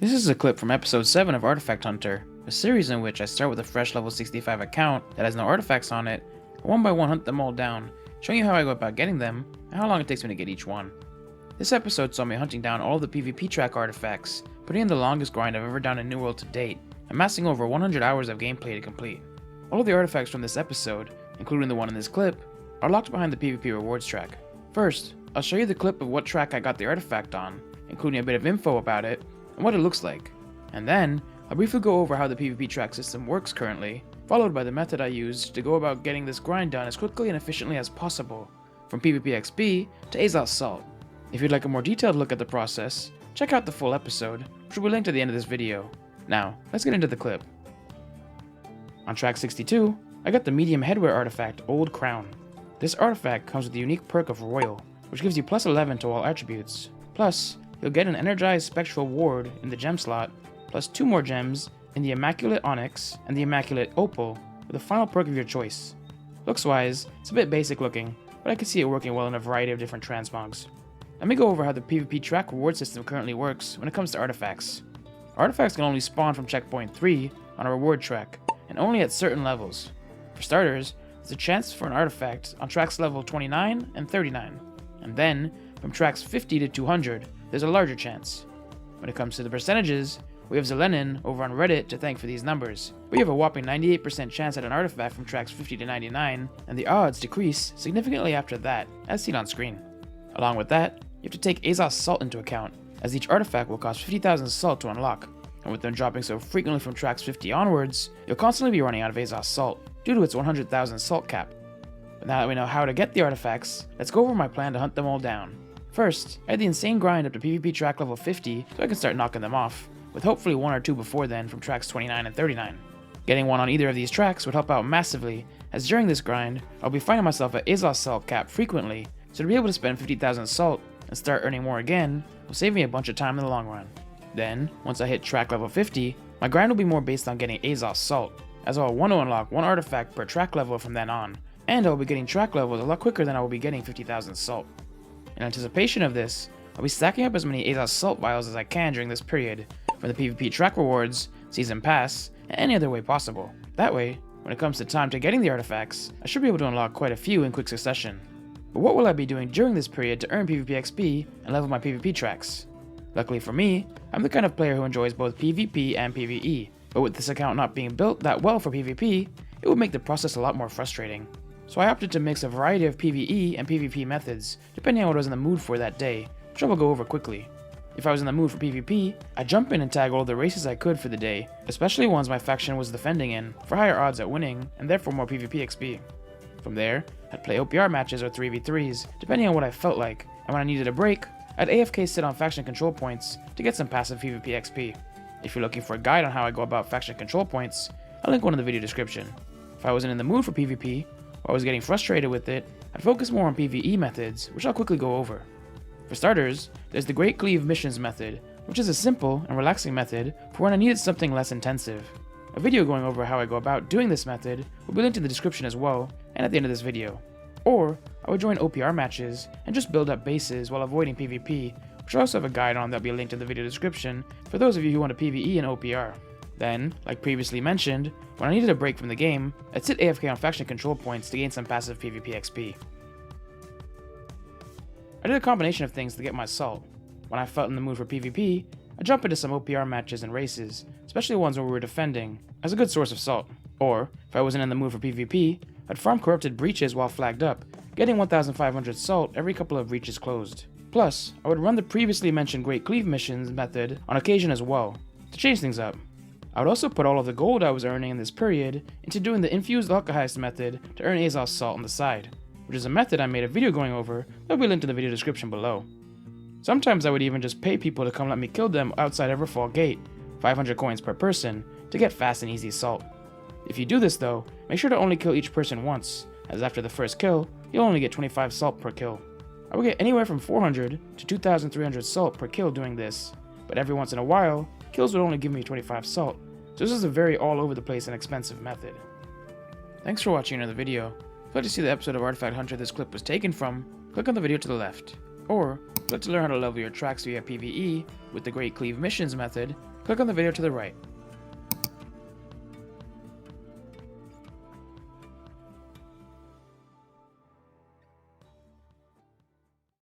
This is a clip from episode 7 of Artifact Hunter, a series in which I start with a fresh level 65 account that has no artifacts on it, and one by one hunt them all down, showing you how I go about getting them, and how long it takes me to get each one. This episode saw me hunting down all of the PvP track artifacts, putting in the longest grind I've ever done in New World to date, amassing over 100 hours of gameplay to complete. All of the artifacts from this episode, including the one in this clip, are locked behind the PvP rewards track. First, I'll show you the clip of what track I got the artifact on, including a bit of info about it, and what it looks like. And then, I'll briefly go over how the PvP track system works currently, followed by the method I used to go about getting this grind done as quickly and efficiently as possible, from PvP XP to Azoth Salt. If you'd like a more detailed look at the process, check out the full episode, which will be linked at the end of this video. Now, let's get into the clip. On track 62, I got the Medium Headwear artifact Old Crown. This artifact comes with the unique perk of Royal, which gives you plus 11 to all attributes. Plus, you'll get an energized spectral ward in the gem slot, plus 2 more gems in the Immaculate Onyx and the Immaculate Opal, with a final perk of your choice. Looks-wise, it's a bit basic looking, but I can see it working well in a variety of different transmogs. Let me go over how the PvP track reward system currently works when it comes to artifacts. Artifacts can only spawn from checkpoint 3 on a reward track, and only at certain levels. For starters, there's a chance for an artifact on tracks level 29 and 39, and then, from tracks 50 to 200, there's a larger chance. When it comes to the percentages, we have Zelenin over on Reddit to thank for these numbers. We have a whopping 98% chance at an artifact from tracks 50 to 99, and the odds decrease significantly after that, as seen on screen. Along with that, you have to take Azoth Salt into account, as each artifact will cost 50,000 salt to unlock, and with them dropping so frequently from tracks 50 onwards, you'll constantly be running out of Azoth Salt, due to its 100,000 salt cap. But now that we know how to get the artifacts, let's go over my plan to hunt them all down. First, I had the insane grind up to PvP track level 50 so I can start knocking them off, with hopefully 1 or 2 before then from tracks 29 and 39. Getting one on either of these tracks would help out massively, as during this grind, I'll be finding myself at Azoth Salt cap frequently, so to be able to spend 50,000 salt and start earning more again will save me a bunch of time in the long run. Then, once I hit track level 50, my grind will be more based on getting Azoth Salt, as I'll want to unlock 1 artifact per track level from then on, and I'll be getting track levels a lot quicker than I will be getting 50,000 salt. In anticipation of this, I'll be stacking up as many Azoth Salt vials as I can during this period, for the PvP track rewards, season pass, and any other way possible. That way, when it comes to time to getting the artifacts, I should be able to unlock quite a few in quick succession. But what will I be doing during this period to earn PvP XP and level my PvP tracks? Luckily for me, I'm the kind of player who enjoys both PvP and PvE, but with this account not being built that well for PvP, it would make the process a lot more frustrating. So I opted to mix a variety of PvE and PvP methods, depending on what I was in the mood for that day, which I will go over quickly. If I was in the mood for PvP, I'd jump in and tag all the races I could for the day, especially ones my faction was defending in, for higher odds at winning, and therefore more PvP XP. From there, I'd play OPR matches or 3v3s, depending on what I felt like, and when I needed a break, I'd AFK sit on faction control points to get some passive PvP XP. If you're looking for a guide on how I go about faction control points, I'll link one in the video description. If I wasn't in the mood for PvP, or I was getting frustrated with it, I'd focus more on PvE methods, which I'll quickly go over. For starters, there's the Great Cleave missions method, which is a simple and relaxing method for when I needed something less intensive. A video going over how I go about doing this method will be linked in the description as well, and at the end of this video. Or, I would join OPR matches and just build up bases while avoiding PvP, which I also have a guide on that will be linked in the video description for those of you who want to PvE and OPR. Then, like previously mentioned, when I needed a break from the game, I'd sit AFK on faction control points to gain some passive PvP XP. I did a combination of things to get my salt. When I felt in the mood for PvP, I'd jump into some OPR matches and races, especially ones where we were defending, as a good source of salt. Or, if I wasn't in the mood for PvP, I'd farm corrupted breaches while flagged up, getting 1,500 salt every couple of breaches closed. Plus, I would run the previously mentioned Great Cleave missions method on occasion as well, to change things up. I would also put all of the gold I was earning in this period into doing the Infused Alkahest method to earn Azoth Salt on the side, which is a method I made a video going over that will be linked in the video description below. Sometimes I would even just pay people to come let me kill them outside Everfall Gate, 500 coins per person, to get fast and easy salt. If you do this though, make sure to only kill each person once, as after the first kill, you'll only get 25 salt per kill. I would get anywhere from 400 to 2,300 salt per kill doing this, but every once in a while, kills would only give me 25 salt, so this is a very all over the place and expensive method. Thanks for watching another video. If you'd like to see the episode of Artifact Hunter this clip was taken from, click on the video to the left. Or, if you'd like to learn how to level your tracks via PvE with the Great Cleave Missions method, click on the video to the right.